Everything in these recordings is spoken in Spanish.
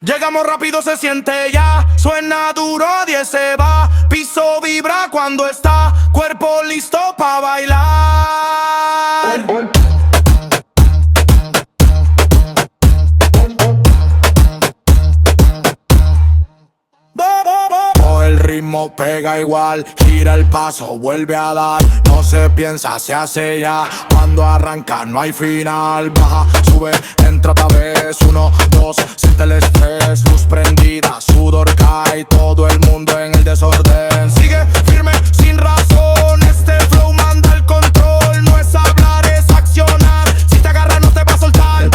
Llegamos rápido, se siente ya. Suena duro, 10 se va. Piso vibra cuando está. Cuerpo listo pa' bailar. El ritmo pega igual, gira el paso, vuelve a dar. No se piensa, se hace ya. Cuando arranca no hay final. Baja, sube, entra otra vez. 1, 2, siente el estrés. Luz prendida, sudor cae. Todo el mundo en el desorden. Sigue firme, sin razón. Este flow manda el control. No es hablar, es accionar. Si te agarra no te va a soltar.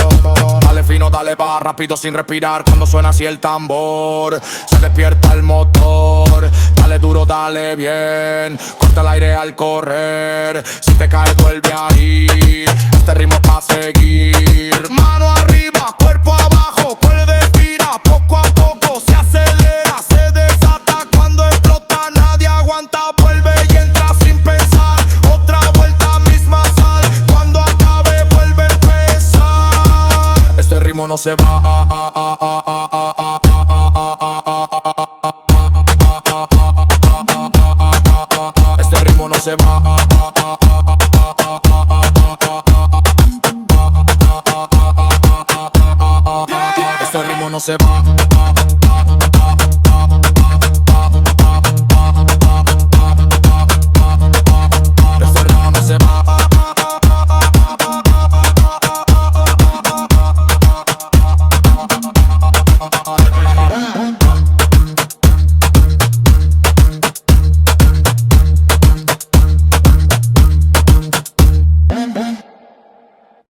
Dale fino, dale va rápido sin respirar. Cuando suena así el tambor, se despierta el motor. Dale duro, dale bien. Corta el aire al correr. Si te caes vuelve a ir. Este ritmo pa' seguir. Mano arriba, cuerpo abajo. Puede gira, poco a poco se acelera, se desata. Cuando explota nadie aguanta. Vuelve y entra sin pensar. Otra vuelta, misma sal. Cuando acabe vuelve a empezar. Este ritmo no se va. Este ritmo no se va. Este ritmo no se va.